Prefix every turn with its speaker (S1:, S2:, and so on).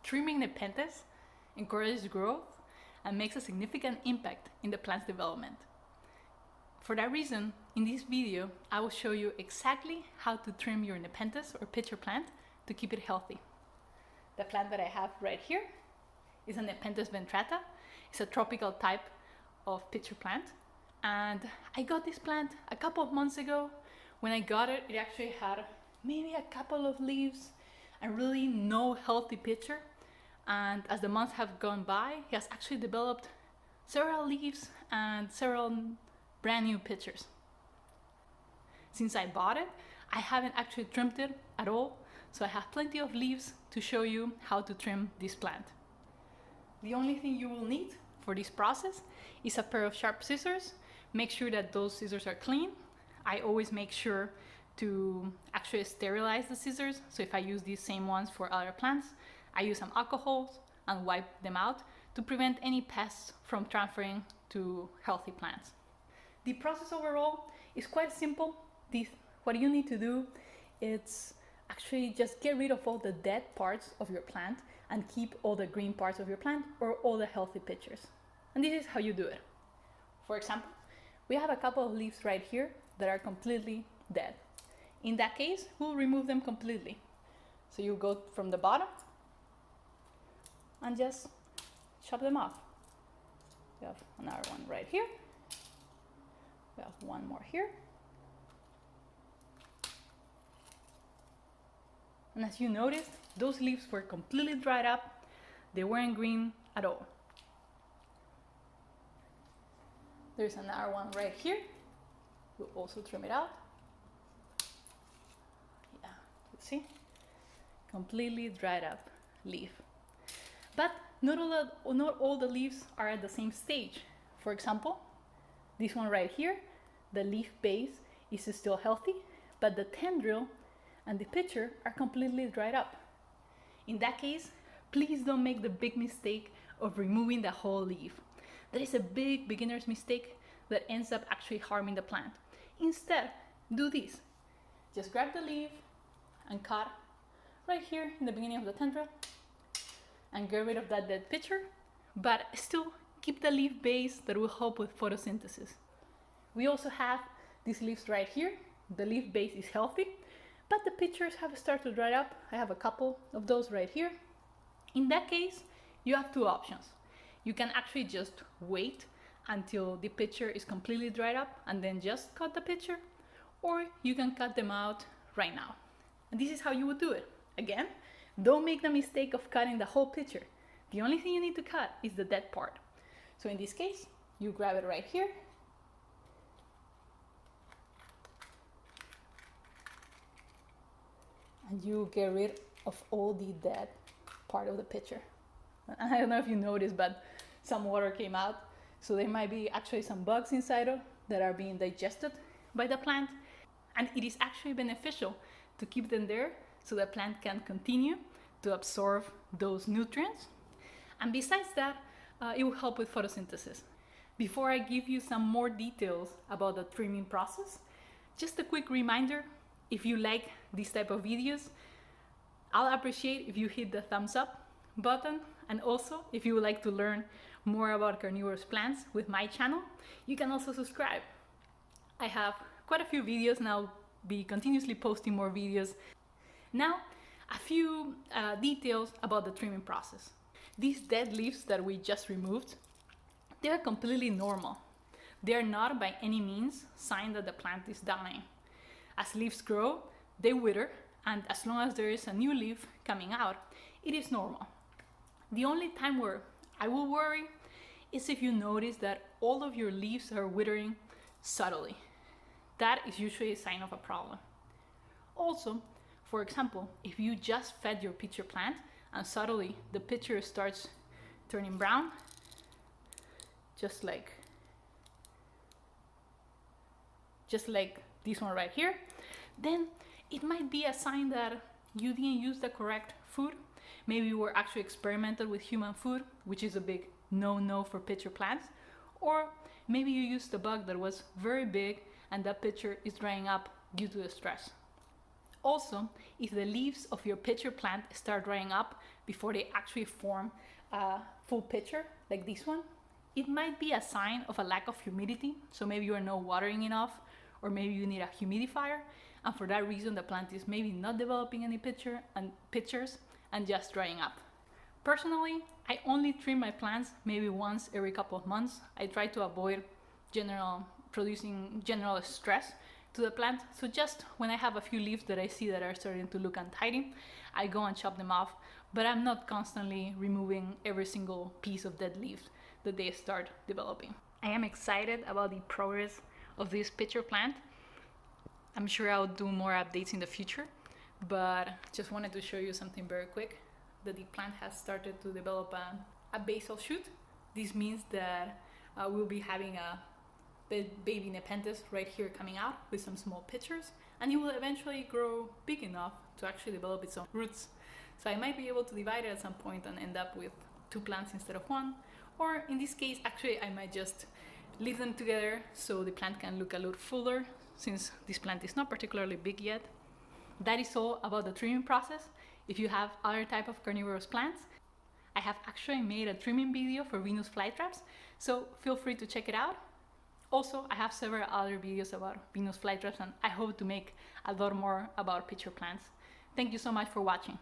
S1: trimming Nepenthes encourages growth and makes a significant impact in the plant's development. For that reason, in this video, I will show you exactly how to trim your Nepenthes or pitcher plant to keep it healthy. The plant that I have right here is a Nepenthes Ventrata. It's a tropical type of pitcher plant. And I got this plant a couple of months ago. When I got it, it actually had maybe a couple of leaves and really no healthy pitcher. And as the months have gone by, he has actually developed several leaves and several brand new pitchers. Since I bought it, I haven't actually trimmed it at all, so I have plenty of leaves to show you how to trim this plant. The only thing you will need for this process is a pair of sharp scissors. Make sure that those scissors are clean. I always make sure to actually sterilize the scissors, so if I use these same ones for other plants, I use some alcohol and wipe them out to prevent any pests from transferring to healthy plants. The process overall is quite simple. What you need to do is actually just get rid of all the dead parts of your plant and keep all the green parts of your plant or all the healthy pitchers. And this is how you do it. For example, we have a couple of leaves right here that are completely dead. In that case, we'll remove them completely. So you go from the bottom and just chop them off. We have another one right here. We have one more here. And as you notice, those leaves were completely dried up. They weren't green at all. There's another one right here. We'll also trim it out. Yeah, you see? Completely dried up leaf. But not all the leaves are at the same stage. For example, this one right here, the leaf base is still healthy, but the tendril and the pitcher are completely dried up. In that case, please don't make the big mistake of removing the whole leaf. That is a big beginner's mistake that ends up actually harming the plant. Instead, do this. Just grab the leaf and cut right here in the beginning of the tendril and get rid of that dead pitcher, but still keep the leaf base that will help with photosynthesis. We also have these leaves right here. The leaf base is healthy, but the pitchers have started to dry up. I have a couple of those right here. In that case, you have two options. You can actually just wait until the pitcher is completely dried up and then just cut the pitcher, or you can cut them out right now. And this is how you would do it. Again, don't make the mistake of cutting the whole pitcher. The only thing you need to cut is the dead part. So in this case, you grab it right here. And you get rid of all the dead part of the pitcher. I don't know if you noticed, but some water came out. So there might be actually some bugs inside of that are being digested by the plant. And it is actually beneficial to keep them there so the plant can continue to absorb those nutrients. And besides that, it will help with photosynthesis. Before I give you some more details about the trimming process, just a quick reminder, if you like this type of videos, I'll appreciate if you hit the thumbs up button. And also, if you would like to learn more about carnivorous plants with my channel, you can also subscribe. I have quite a few videos and I'll be continuously posting more videos. Now, a few details about the trimming process. These dead leaves that we just removed, they are completely normal. They are not by any means sign that the plant is dying. As leaves grow, they wither, and as long as there is a new leaf coming out, it is normal. The only time where I will worry is if you notice that all of your leaves are withering subtly. That is usually a sign of a problem. Also, for example, if you just fed your pitcher plant and suddenly the pitcher starts turning brown, just like this one right here, then it might be a sign that you didn't use the correct food. Maybe you were actually experimented with human food, which is a big no-no for pitcher plants. Or maybe you used a bug that was very big and that pitcher is drying up due to the stress. Also, if the leaves of your pitcher plant start drying up before they actually form a full pitcher like this one, it might be a sign of a lack of humidity. So maybe you are not watering enough, or maybe you need a humidifier, and for that reason the plant is maybe not developing any pitchers and just drying up. Personally, I only trim my plants maybe once every couple of months. I try to avoid producing general stress to the plant. So just when I have a few leaves that I see that are starting to look untidy, I go and chop them off, but I'm not constantly removing every single piece of dead leaves that they start developing. I am excited about the progress of this pitcher plant. I'm sure I'll do more updates in the future, but just wanted to show you something very quick, that the plant has started to develop a basal shoot. This means that we'll be having a baby Nepenthes right here coming out with some small pitchers, and it will eventually grow big enough to actually develop its own roots. So I might be able to divide it at some point and end up with 2 plants instead of 1, or in this case actually I might just leave them together so the plant can look a little fuller, since this plant is not particularly big yet. That is all about the trimming process. If you have other type of carnivorous plants, I have actually made a trimming video for Venus flytraps, so feel free to check it out. Also, I have several other videos about Venus flytraps, and I hope to make a lot more about pitcher plants. Thank you so much for watching.